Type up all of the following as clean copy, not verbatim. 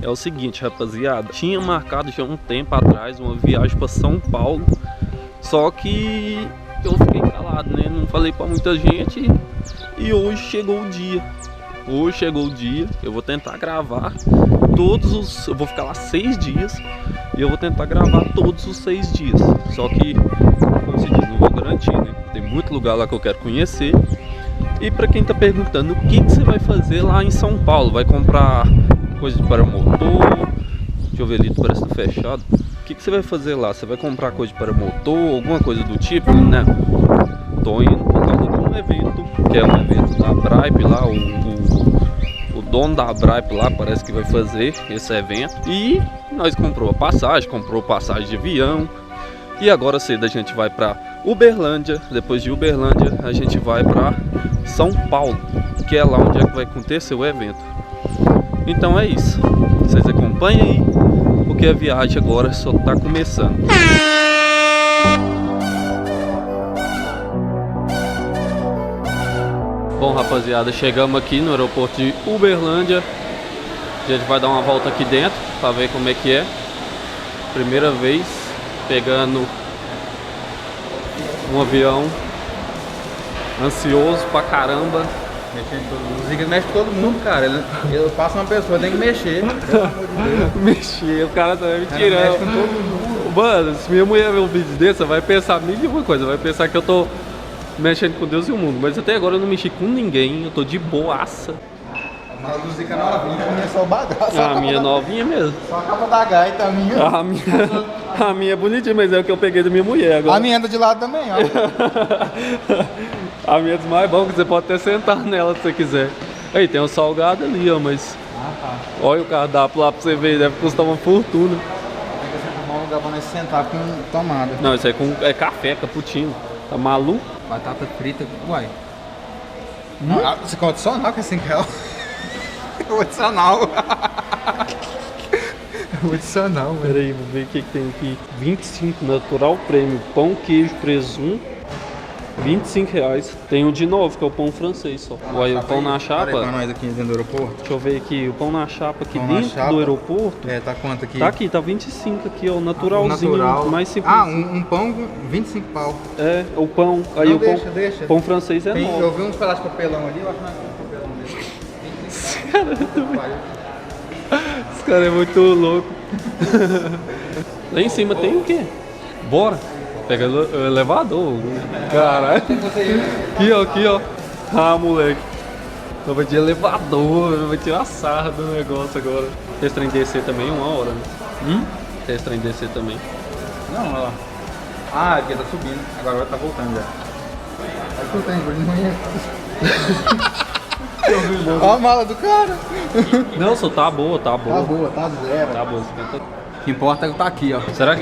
É o seguinte, rapaziada, tinha marcado já um tempo atrás uma viagem para São Paulo, só que eu fiquei calado, né? Não falei para muita gente e hoje chegou o dia. Hoje chegou o dia, eu vou tentar gravar eu vou ficar lá 6 dias e eu vou tentar gravar todos os 6 dias. Só que, como se diz, não vou garantir, né? Tem muito lugar lá que eu quero conhecer. E para quem tá perguntando, o que você vai fazer lá em São Paulo? Vai comprar coisa para motor? Deixa eu ver ali, parece que tá fechado. O que você vai fazer lá? Você vai comprar coisa para motor, alguma coisa do tipo, né? Tô indo por causa de um evento, que é um evento da Bripe lá, o dono da Bripe lá parece que vai fazer esse evento. E nós comprou passagem de avião. E agora cedo a gente vai para Uberlândia. Depois de Uberlândia a gente vai para São Paulo, que é lá onde é que vai acontecer o evento. Então é isso. Vocês acompanhem aí, porque a viagem agora só tá começando. Bom, rapaziada, chegamos aqui no aeroporto de Uberlândia. A gente vai dar uma volta aqui dentro para ver como é que é. Primeira vez pegando um avião, ansioso pra caramba. Mexendo todo mundo. O Zica mexe todo mundo, cara. Ele passa uma pessoa, tem que mexer. Pelo amor de Deus. Mexer, o cara tá me tirando. Mexe com todo mundo. Mano, se minha mulher ver um vídeo desse, vai pensar mil e uma coisa. Vai pensar que eu tô mexendo com Deus e o mundo. Mas até agora eu não mexi com ninguém. Eu tô de boaça. A mala do Zica novinha, começou a bagaço. A minha novinha mesmo. Só a capa da gaita, a minha. A minha é bonitinha, mas é o que eu peguei da minha mulher agora. A minha anda de lado também, ó. A minha é dos mais bom, que você pode até sentar nela se você quiser. Aí tem um salgado ali, ó, mas... Tá. Olha o cardápio lá pra você ver, deve custar uma fortuna. Tem que arrumar um lugar pra nós sentar com tomada. Não, isso aí é café, cappuccino. Tá maluco? Batata frita, uai. Você quer adicional que é 5 reais? O adicional. O adicional, velho. Pera aí, vou ver o que tem aqui. 25 natural prêmio, pão, queijo, presunto. 25 reais. Tem o de novo, que é o pão francês só. Olha, o pão na chapa. Olha pra nós aqui dentro do aeroporto. Deixa eu ver aqui, o pão na chapa aqui Pão na dentro chapa. do aeroporto. É, tá quanto aqui? Tá aqui, tá 25 aqui, ó, naturalzinho, Natural. mais simples. Um pão, 25 pau. É, o pão. Aí Não, o pão, deixa. pão francês é Eu novo. vi uns pedaços de papelão ali, eu acho que não é papelão dele. 25 pau. Esse cara é muito louco. Lá em cima tem o quê? Bora. Pega o elevador. Caralho. Aqui, ó. Ah, moleque. Eu vou de elevador, eu vou tirar sarra do negócio agora. Esse trem descer também 1 hora, né? Esse trem descer também. Não, olha lá. Ah, aqui tá subindo. Agora tá voltando já. Olha que eu tenho, olha a mala do cara. Não, só tá boa, tá boa. Tá boa, tá zero. Tá boa. O que importa é que tá aqui, ó. Será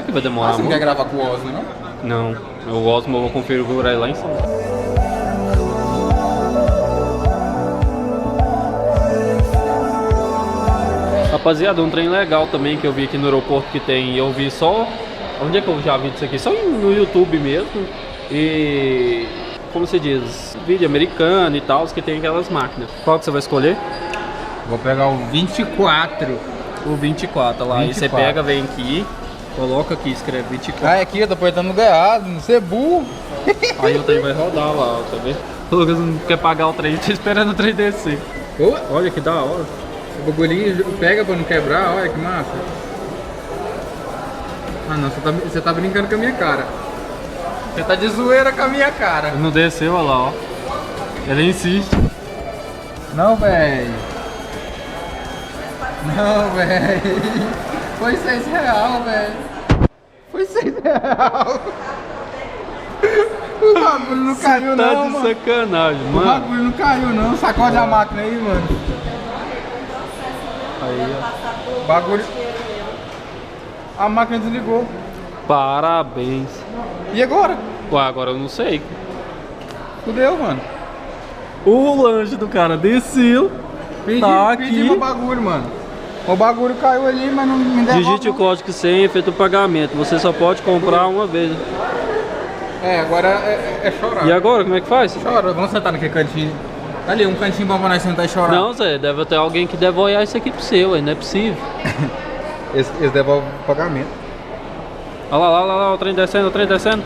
que vai demorar Você não muito? quer gravar com o Osmo, não? Não, o Osmo eu vou conferir o horário lá em São Paulo. Rapaziada, um trem legal também que eu vi aqui no aeroporto que tem, eu vi só... Onde é que eu já vi isso aqui? Só no YouTube mesmo. E... como se diz? Vídeo americano e tal, que tem aquelas máquinas. Qual que você vai escolher? Vou pegar o 24. O 24 lá. Aí você 24. pega, vem aqui, coloca aqui, escreve 24. Ah, aqui, eu tô apertando no errado, não ser burro. Aí o trem vai rodar lá, ó, tá vendo? O Lucas não quer pagar o trem, tá esperando o trem descer. Olha que da hora. O bagulhinho pega pra não quebrar, olha que massa. Ah não, você tá brincando com a minha cara. Você tá de zoeira com a minha cara. Não desceu, olha lá, ó. Ele insiste. Não, velho. Não, velho. Foi 6 real, velho. Foi 6 real. O bagulho não caiu Tá não, de mano. sacanagem, O mano. bagulho não caiu não. Sacode a máquina aí, mano. Aí, ó. O bagulho... A máquina desligou. Parabéns. E agora? Ué, agora eu não sei. Fudeu, mano. O lanche do cara desceu. Pedi aqui. meu bagulho, mano. O bagulho caiu ali, mas não me devolve. Digite o código e senha e feito o pagamento. Você só pode comprar uma vez. É, agora é chorar. E agora, como é que faz? Chora, vamos sentar naquele cantinho. Ali, um cantinho bom pra nós sentar e chorar. Não, Zé, deve ter alguém que deve olhar isso aqui pro seu, aí não é possível. Eles devolvem o pagamento. Olha lá, o trem descendo, o trem descendo.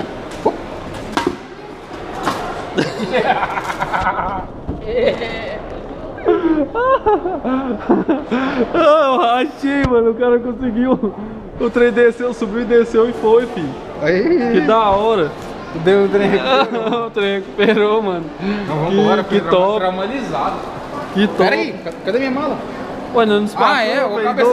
Eu rachei, mano, o cara conseguiu. O trem desceu, subiu e desceu e foi, filho. Aí. Que da hora. Deu o trem recuperou. O trem recuperou, mano. Não, vamos embora, que top. Traumatizado. Que top. Pera aí, cadê minha mala? Ué, não nos passou, Ah, é? O velho. cabeça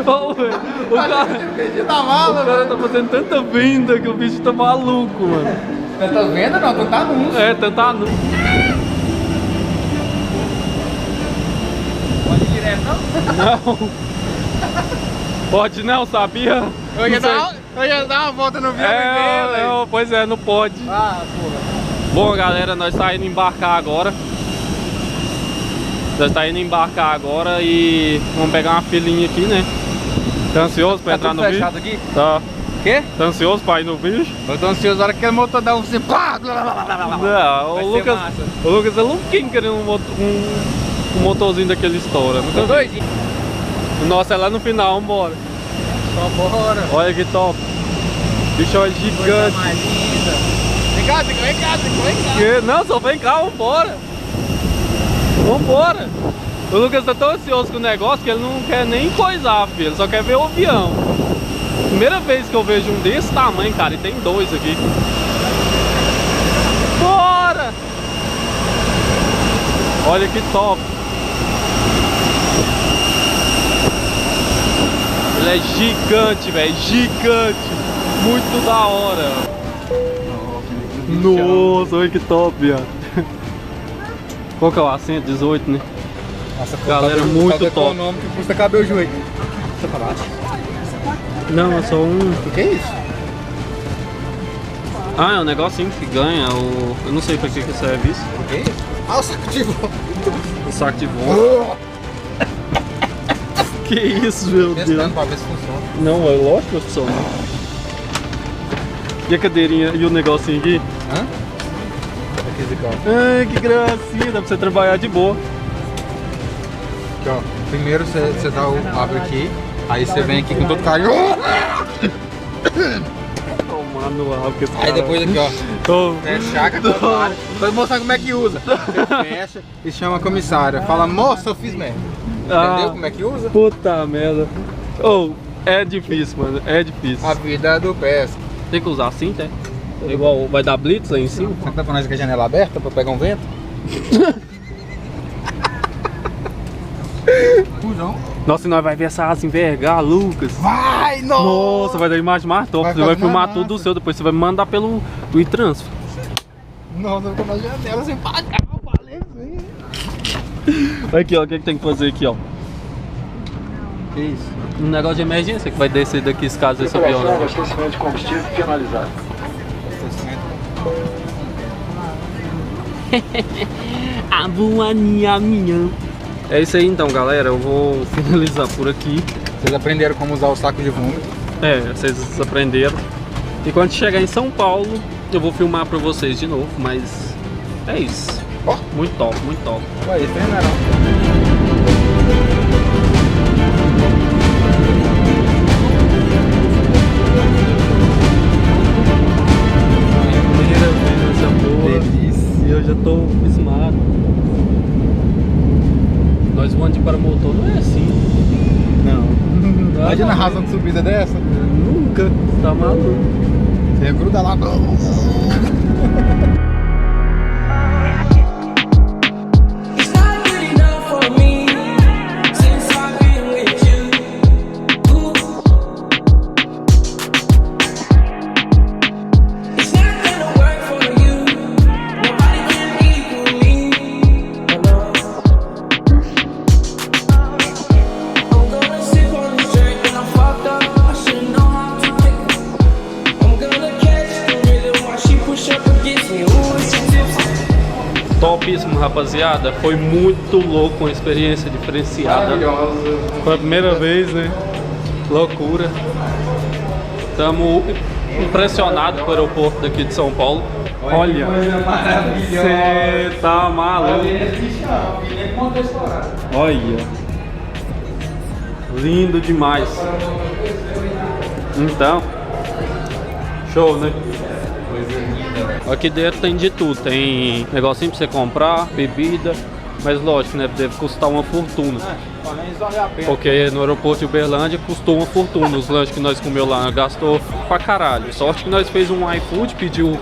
Ô, velho, o cara... perdi da mala, O cara tá fazendo tanta venda que o bicho tá maluco, mano. Tanta venda não, tu tá anúncio. É, tanta anúncio. Pode ir direto, não? Não. Pode não, sabia? Eu ia Não dar uma volta no vídeo. pois é, não pode. Ah, porra. Bom, galera, nós tá indo embarcar agora. Nós tá indo embarcar agora e vamos pegar uma filinha aqui, né? Tá ansioso pra entrar no vídeo? Aqui? Tá. Quê? Tá ansioso pra ir no vídeo? Eu tô ansioso na hora que o motor dá um assim, pá! Não, Vai o ser Lucas, massa. o Lucas é louquinho querendo um motorzinho daquele estoura. Tô doidinho. O nosso é lá no final, vambora. Só bora. Olha que top. Bicho é Coisa gigante. mais linda. Vem cá, vem cá. Que? Não, só vem cá, vambora. Vambora. O Lucas tá tão ansioso com o negócio que ele não quer nem coisar, filho. Ele só quer ver o avião. Primeira vez que eu vejo um desse tamanho, cara, e tem dois aqui. Bora! Olha que top. Ele é gigante, velho, gigante. Muito da hora. Nossa, olha que top, viado. Qual que é o assento? 18, né? Nossa, Galera, muito top. econômico que custa caber o joelho. Chocolate. Não, é só um... O que é isso? Ah, é um negocinho que ganha. Eu não sei pra que serve isso. O que é isso? Ah, o saco de vó. O saco de vó. Que isso, meu Deus. Testando pra ver se funciona. Não, é lógico que funciona. E a cadeirinha e o negocinho aqui? Hã? Aqui, Zicão. Ai, que gracinha, dá pra você trabalhar de boa. Aqui, ó. Primeiro você dá o abre aqui, aí você vem aqui com todo carinho. Tomar no ar, porque esse Aí depois aqui, ó. Tô... Fecha a comissária. Vou mostrar como é que usa. Você fecha e chama a comissária. Fala, moça, eu fiz merda. Entendeu como é que usa? Puta merda. Oh, é difícil, mano, é difícil. A vida do PES. Tem que usar assim, tá? Igual vai dar blitz lá em cima. Será que dá pra nós aqui a janela aberta pra pegar um vento? Pujão. Nossa, e nós vai ver essa asa envergar, Lucas. Vai, Nossa, vai dar imagem mais top. Vai Você vai ficar filmar massa. tudo o seu, depois você vai me mandar pelo e-transfer. Nossa, eu vou na janela sem pagar, valeu, velho. Aqui, ó, o que tem que fazer aqui, ó? Que isso? Um negócio de emergência que vai descer daqui se caso esse avião. Abastecimento de combustível finalizado. A voaninha minha. É isso aí então, galera. Eu vou finalizar por aqui. Vocês aprenderam como usar o saco de vômito? É, vocês aprenderam. E quando chegar em São Paulo, eu vou filmar pra vocês de novo, mas é isso. Ó. Muito top, muito top. Ué, isso aí não é não. Primeira vez nessa porra. Delícia. E eu já tô abismado. Nós voando de paramotor não é assim. Não. Imagina a razão de subida dessa. Nunca. Tá maluco. Você gruda lá. It's not good enough for me since I've been with you. It's not gonna work for you. Nobody can equal me. No. I'm gonna sip on this drink and I'm fucked up. I should know how to pick up. I'm gonna catch the rhythm while she push up against me. Ooh, it's tipsy. Topíssimo, rapaziada. Foi muito louco, uma experiência diferenciada. Foi a primeira vez, né? Loucura. Estamos impressionados com o aeroporto daqui de São Paulo. Olha, você tá maluco. Olha, lindo demais. Então, show, né? Aqui dentro tem de tudo, tem negocinho pra você comprar, bebida, mas lógico, né? Deve custar uma fortuna. Porque no aeroporto de Uberlândia custou uma fortuna. Os lanches que nós comeu lá gastou pra caralho. Sorte que nós fez um iFood, pediu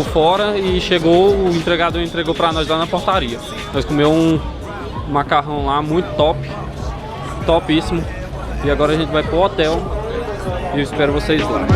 fora e chegou, o entregador entregou pra nós lá na portaria. Nós comemos um macarrão lá muito top, topíssimo. E agora a gente vai pro hotel e eu espero vocês lá.